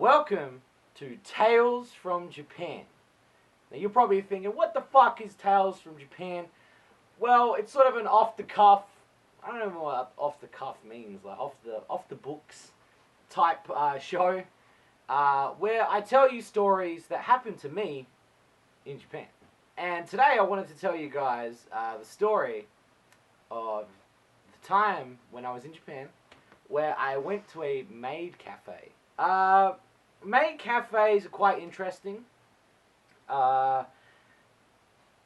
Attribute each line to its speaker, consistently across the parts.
Speaker 1: Welcome to Tales from Japan. Now you're probably thinking, what the fuck is Tales from Japan? Well, it's sort of an off-the-cuff, I don't know what off-the-cuff means, like off the books type show, where I tell you stories that happened to me in Japan. And today I wanted to tell you guys the story of the time when I was in Japan, where I went to a maid cafe. Maid cafes are quite interesting.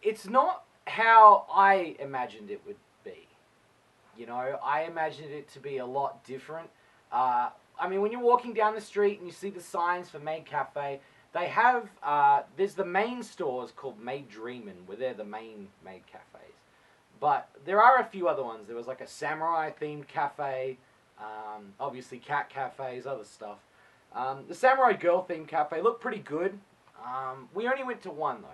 Speaker 1: It's not how I imagined it would be. You know, I imagined it to be a lot different. I mean, when you're walking down the street and you see the signs for maid cafe, they have, there's the main stores called Maid Dreamin', where they're the main maid cafes. But there are a few other ones. There was like a samurai themed cafe, obviously cat cafes, other stuff. The Samurai Girl themed cafe looked pretty good. We only went to one though,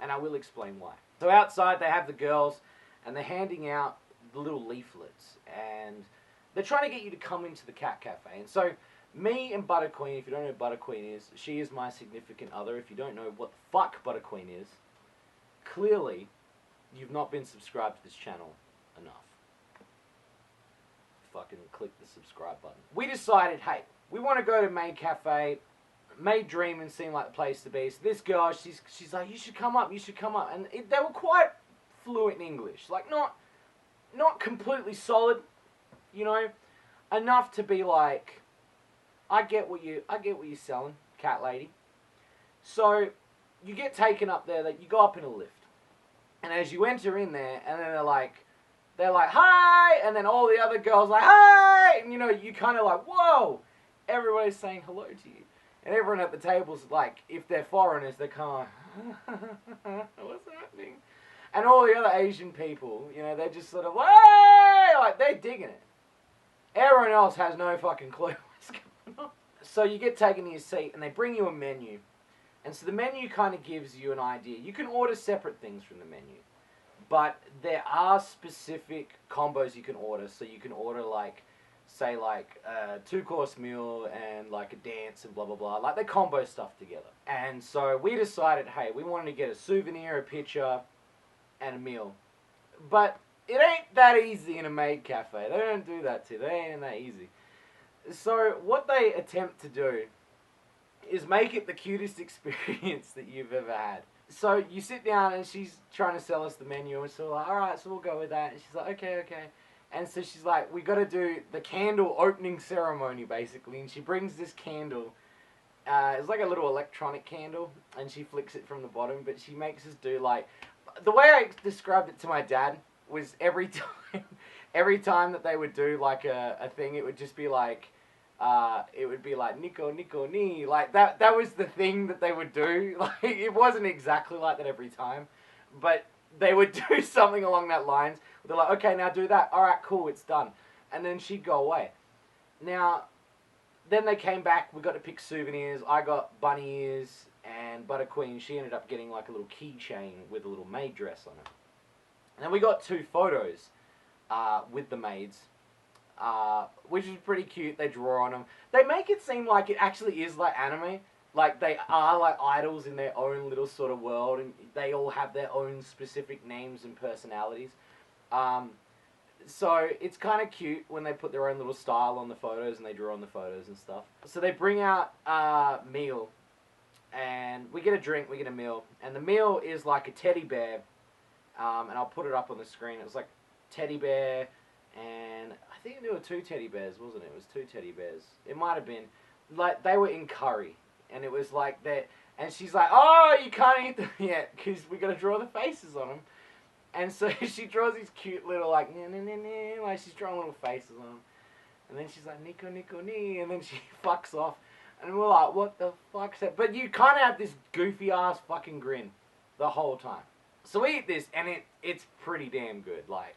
Speaker 1: and I will explain why. So outside they have the girls, and they're handing out the little leaflets, and they're trying to get you to come into the cat cafe. And so me and Butterqueen, if you don't know who Butterqueen is, she is my significant other. If you don't know what the fuck Butterqueen is, clearly you've not been subscribed to this channel enough. Fucking click the subscribe button. We decided, hey, we want to go to Maid Cafe. Maid Dreamin' seemed like the place to be. So this girl, she's like, you should come up, you should come up. And they were quite fluent in English. Like, not completely solid, you know, enough to be like, I get what you're selling, cat lady. So you get taken up there, that you go up in a lift. And as you enter in there, and then they're like, hi! And then all the other girls like, hi! And you know, you kind of like, whoa! Everybody's saying hello to you. And everyone at the table's like, if they're foreigners, they're kind of like, what's happening? And all the other Asian people, you know, they're just sort of, hey! Like, they're digging it. Everyone else has no fucking clue what's going on. So you get taken to your seat, and they bring you a menu. And so the menu kind of gives you an idea. You can order separate things from the menu. But there are specific combos you can order. So you can order like, say like a 2-course meal and like a dance and blah blah blah. Like they combo stuff together. And so we decided, hey, we wanted to get a souvenir, a picture, and a meal. But it ain't that easy in a maid cafe. They don't do that to you. They ain't that easy. So what they attempt to do is make it the cutest experience that you've ever had. So you sit down and she's trying to sell us the menu, and so we're like, alright, so we'll go with that. And she's like, okay. And so she's like, we got to do the candle opening ceremony, basically. And she brings this candle. It's like a little electronic candle, and she flicks it from the bottom. But she makes us do like, the way I described it to my dad was every time that they would do like a thing, it would just be like, it would be like Nico ni, like that was the thing that they would do. Like it wasn't exactly like that every time, but they would do something along that lines. They're like, okay, now do that. All right, cool, it's done. And then she'd go away. Now, then they came back. We got to pick souvenirs. I got bunny ears, and Butterqueen, she ended up getting like a little keychain with a little maid dress on it. And then we got 2 photos with the maids. Which is pretty cute. They draw on them. They make it seem like it actually is like anime. Like they are like idols in their own little sort of world, and they all have their own specific names and personalities. So it's kind of cute when they put their own little style on the photos and they draw on the photos and stuff. So they bring out a meal, and we get a drink, we get a meal, and the meal is like a teddy bear. And I'll put it up on the screen. It was like teddy bear. And I think there were 2 teddy bears, wasn't it? It was 2 teddy bears. It might have been. Like, they were in curry. And it was like that. And she's like, oh, you can't eat them yet, because we got to draw the faces on them. And so she draws these cute little, like, like she's drawing little faces on them. And then she's like, Nico ni. And then she fucks off. And we're like, what the fuck's that? But you kind of have this goofy-ass fucking grin the whole time. So we eat this, and it's pretty damn good. Like,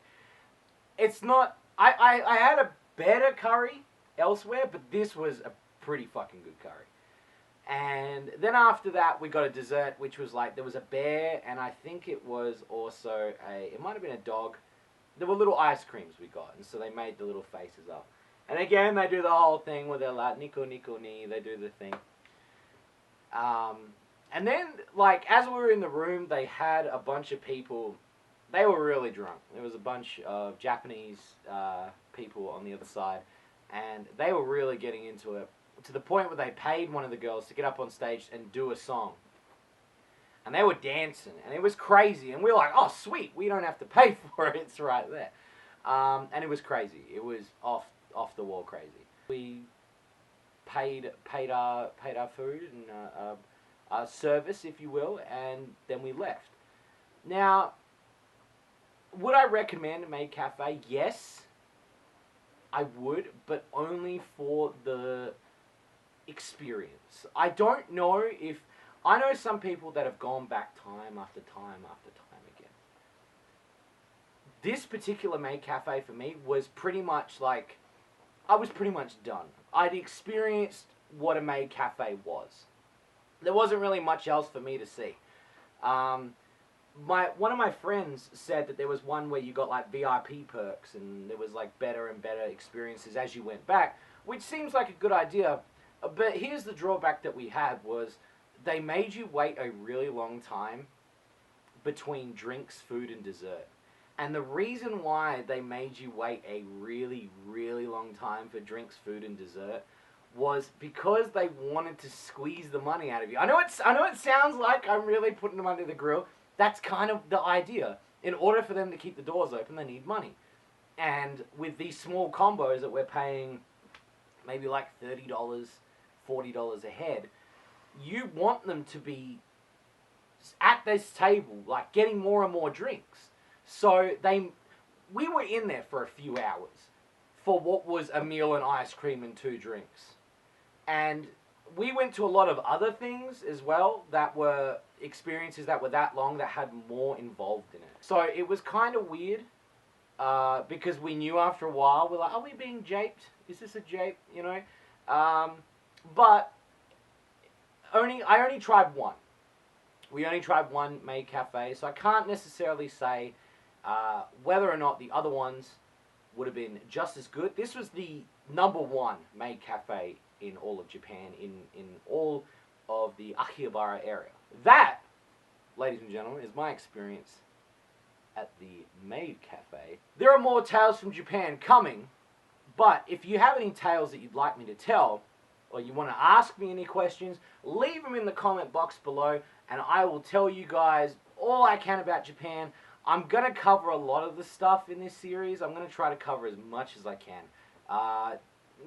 Speaker 1: it's not, I had a better curry elsewhere, but this was a pretty fucking good curry. And then after that, we got a dessert, which was like, there was a bear, and I think it was also it might have been a dog. There were little ice creams we got, and so they made the little faces up. And again, they do the whole thing where they're like, Nico ni, they do the thing. And then, like, as we were in the room, they had a bunch of people. They were really drunk. There was a bunch of Japanese people on the other side, and they were really getting into it to the point where they paid one of the girls to get up on stage and do a song. And they were dancing, and it was crazy. And we were like, oh, sweet, we don't have to pay for it. It's right there. And it was crazy. It was off the wall crazy. We paid our food and our service, if you will, and then we left. Now, would I recommend Maid Cafe? Yes, I would, but only for the experience. I don't know if... I know some people that have gone back time after time after time again. This particular Maid Cafe for me was pretty much like... I was pretty much done. I'd experienced what a Maid Cafe was. There wasn't really much else for me to see. One of my friends said that there was one where you got like VIP perks and there was like better and better experiences as you went back, which seems like a good idea. But here's the drawback that we had was they made you wait a really long time between drinks, food, and dessert. And the reason why they made you wait a really, really long time for drinks, food, and dessert was because they wanted to squeeze the money out of you. I know it sounds like I'm really putting them under the grill. That's kind of the idea. In order for them to keep the doors open, they need money. And with these small combos that we're paying maybe like $30, $40 a head, you want them to be at this table, like getting more and more drinks. So we were in there for a few hours for what was a meal and ice cream and 2 drinks. And we went to a lot of other things as well that were experiences that were that long that had more involved in it. So it was kind of weird because we knew after a while, we're like, are we being japed? Is this a jape? You know? But I only tried one. We only tried one Maid Cafe, so I can't necessarily say whether or not the other ones would have been just as good. This was the #1 Maid Cafe in all of Japan, in all of the Akihabara area. That, ladies and gentlemen, is my experience at the Maid Cafe. There are more tales from Japan coming, but if you have any tales that you'd like me to tell, or you want to ask me any questions, leave them in the comment box below, and I will tell you guys all I can about Japan. I'm going to cover a lot of the stuff in this series. I'm going to try to cover as much as I can.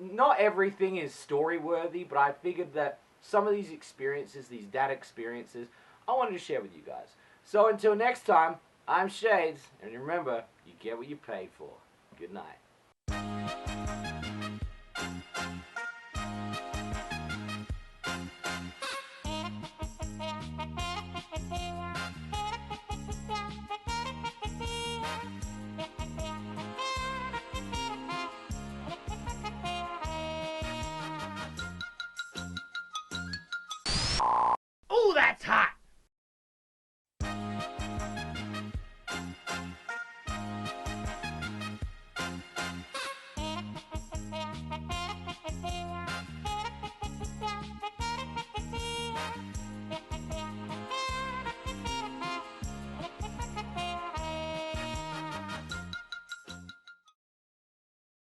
Speaker 1: Not everything is story-worthy, but I figured that some of these experiences, these dad experiences, I wanted to share with you guys. So until next time, I'm Shades, and remember, you get what you paid for. Good night.